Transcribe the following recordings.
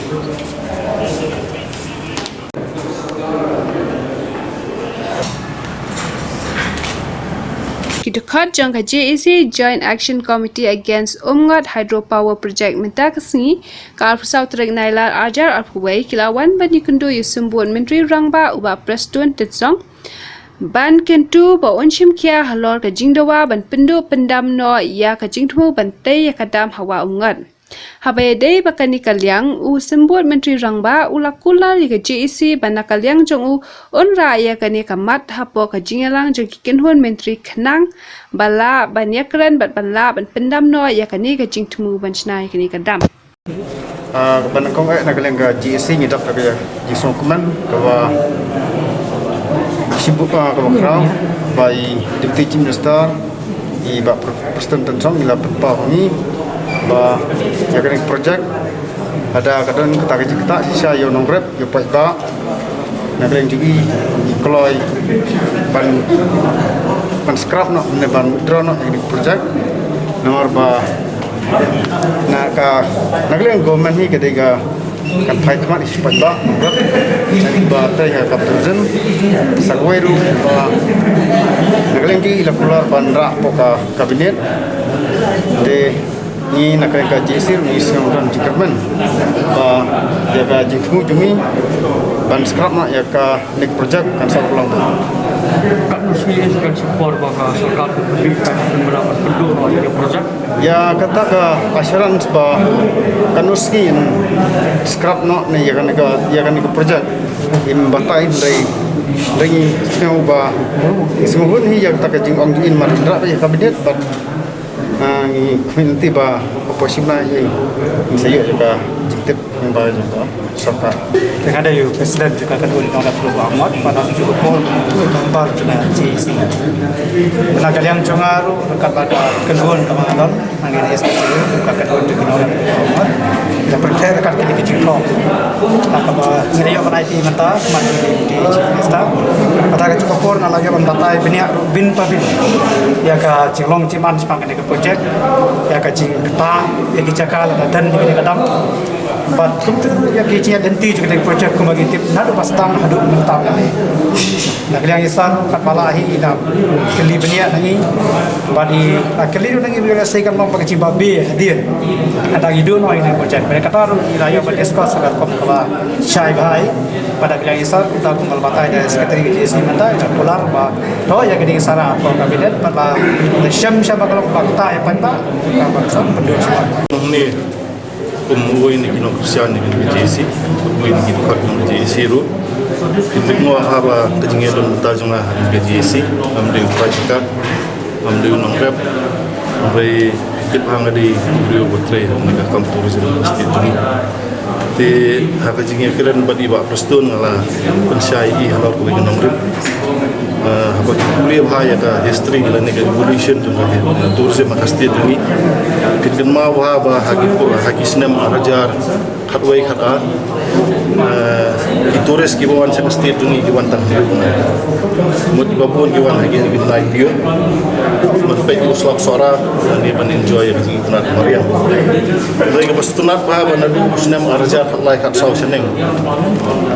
Kidukat jangka JEC Joint Action Committee Against Umngat Hydropower Project mentakasni kal persau terik nailar ajar alpuwai kilawan bani kundu yusumbun Menteri Rangba uba Prestun Tetsong ban kentu ba onshim kia halor ka jingdawa ban pendu pendam no ya ka jingtmu ban tei ya kadam hawa umngat habai dei bakani kalyang u sembut Menteri Rangba ulakula li ka JEC ban kalyang jong u onra ya kani kamat hapo ka jingalang jong kikenhun Menteri Khnang bala ban yakran bat bala ban pendam no ya kani ka jingtmu ban snai kani kadam ban kong na kalyang ka JEC ni dak ka jisong kuman ka sibuk ka kraw by Deputy Chief Minister i ba Presiden Tensong ila pa ni ba jaga projek ada kadang kita sisa yo nongrep yo paika nak lain juga kalau ban scrap no ne ban withdraw no ini projek nomor ba nak lain government ni ketika kan fight mat isi paika nongrep jadi ba teh ya kapten sagweru ba nak lain juga ila keluar bandra poka kabinet de ni nak ka JEC ni seorang jikerman ba ya ka jingfu jumi ban scrap nak ya ka nek projek kan sa ulang tu kat mesti kan support baka sarkar pendidikan beberapa penduduk ya projek ya kata ka pasaran ba kan uski scrap nak ni ya kan projek im batai dari semua ba semua ni ya kata ka jingong in marindra ya kabinet ba community ba oposisyon yang saya juga jitip yang baik juga serta dengan ada you presiden juga kedua di nomor 10 amat pada juga pol nomor juga JEC karena kalian cengaru dekat pada kedua kemarin angin SPC buka kedua di nomor 10 amat kita percaya dekat kini kecil kok apa ini yang pada itu mata mati di Jakarta pada juga pol nala yang batai bin pabin ya ka cilong ciman sepanjang ke project ya ka cing keta ya kicakal dan di kadang bat ya kicinya denti juga dari projek kembali tip nado pastang haduk mentam ni nak yang isan kat malahi ina keli benia nangi badi keli nangi bila sekan mau pakai cibabe hadir ada hidu no ini projek mereka kata ilayo berdiskus agar kom kala syai bahai pada yang isan kita kumpul batai dari sekretari JEC mata jak pular ba to ya gedi sara atau kabinet pada syam kalau fakta ya panta ka baksa penduduk ni umuwi ni kino Kristian ni JEC umuwi ni kino kat ni JEC ru kita ngua haba kejengnya don tajunga ni JEC amde projeka amde nongrep amde kitang di Rio Botre ni kampung Universiti tu te haka jengnya kiran badi ba Prestun ngala pensyai halor ko nongrep haba kuliah bahaya ka history la ni evolution tu ka tourism makasti tu ni kitkan ma bahaba hagi senam arajar khatwai khata ki tourist ki bawan sa state tu ni ki wantan mut babun ki wan hagi ni live view mat pe uslap suara ni ban enjoy ki tunat mariam dai ka bastunat bahaba na du senam arajar khatlai khat sau seneng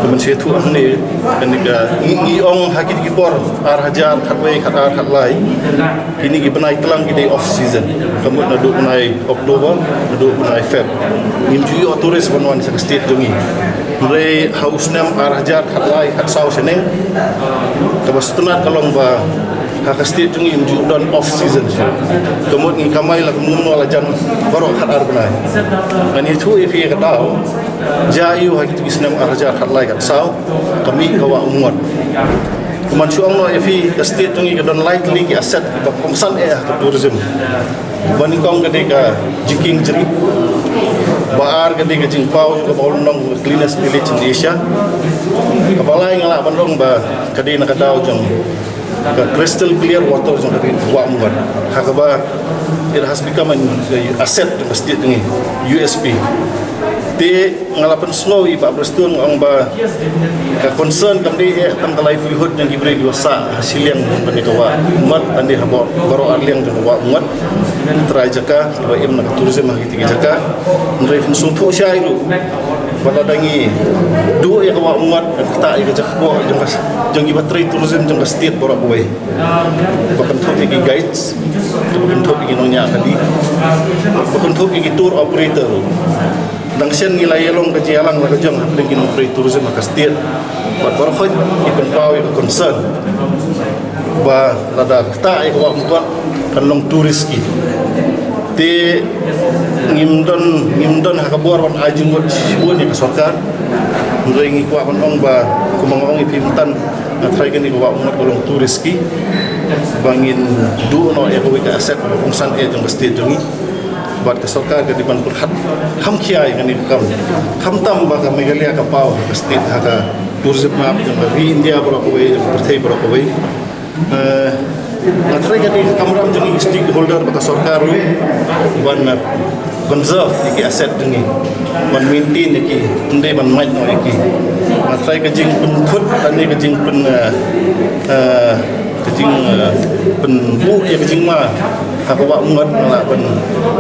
kemen setu ni kenika i ong hagi ki por arajar khatwai khatlai kini ki benai telang ki day off season kemut na du benai Oktober na du benai Feb imju tourist wan sa state dungi re hausnam arajar khatlai khat sau seneng ka bastunat kalong ba haka state dungi imju don off season kemut ni kamai la kemum no la jan baro khat ar benai ani thu ifi ka dau jaiu hagi tu isnam arajar khatlai khat sau kami kawa umot kuman suang no ifi ka state dungi ka don likely ki asset ka komsan ka tourism bani kong ka jiking jeri baar ketika jingpau juga baulong cleanest village in Asia kapalai ngala bandong ba kadi nakadaw jong crystal clear water jong kadi wa muat hakaba it has become an asset to state ni USP te ngalapan snow iba Prestun ang ba ka concern kamdi tam ka livelihood yang gibre diwasa hasil yang panikawa umat andi habo baro arliang jong wa umat try jaka ba im na tourism hagiti jaka ndrei fin sumpu syairu baladangi dua yang awak muat tak yang kerja kuat jang iba trade tourism jang state borak boy bahkan tu lagi guides bahkan tu lagi nonya tadi bahkan tu lagi tour operator dan sen nilai long kerja alang lah jang lagi no trade tourism ke state buat borak kau ikut pau ikut concern bah lada tak yang awak muat kan long turis ki ti ngimdon hakabor wan ajung wat sibuan ya sarkar ngi ko akan ong ba kumangong ipimtan atray gani ko umat kolong turis ki bangin du no ya ko ka aset fungsan e jong state jongi buat ke sarkar ke dipan perhat ham kiai gani kam tam ba ka megalia ka pau ka state haka tourism map jong ri india bro ko we perthai bro ko we atray gani kamram jongi stakeholder ba ka sarkar ban conserve iki aset dengi ban maintain iki ndai ban mai no iki matrai ka jing pun thut tani ka jing pun pen bu ya ka jing ma ha ba ngat la ban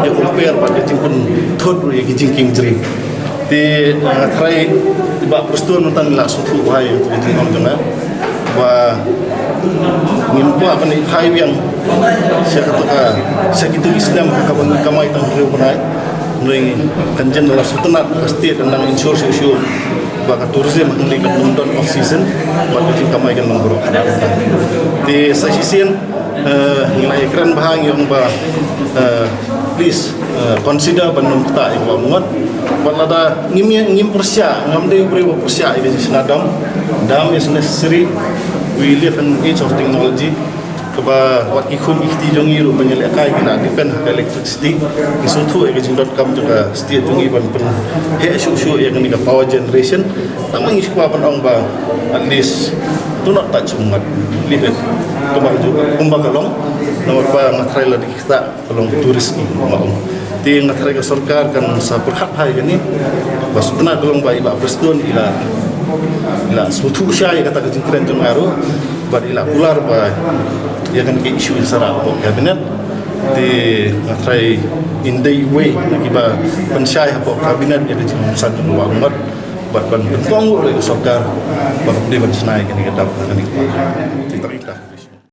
ya compare ba ka jing pun thut ya ka jing king jri ti matrai ba perstuan tentang la sutu hai tu jing on jana ba ngimpo apa ni hai yang saya kata saya gitu Islam ka ban kamai tang riu panai nui kanjen dalam sutunat pasti tentang insur isu baka tourism ngi nonton off season baka jing kamai kan nombor di sasisin nilai keren bahang yang ba please consider bandung ta yang muat balada ngim persya ngamde brewo persya ini sinadam dam is necessary. We live in age of technology. Keba wat ikhun ikhti jongi ru banyalek kai kina depend hak electricity isu tu aging.com juga setiap jongi ban pen he shu yang ni power generation tamang isu apa ong ba at least tu not touch umat live it keba juga kumba kalong nomor ba ngatrai la kita kalong turis ni mau ti ngatrai ka sarkar kan sa perhat hai gani bas tena kalong ba iba presiden ila sutu syai kata kejengkeran jongaru bad ila pular ba ya kan ke isu insara ko kabinet di try in the way nakiba pensyai po kabinet ya di satu dua umat bat ban tong oleh sarkar ba di ban senai kan kita dapat kan kita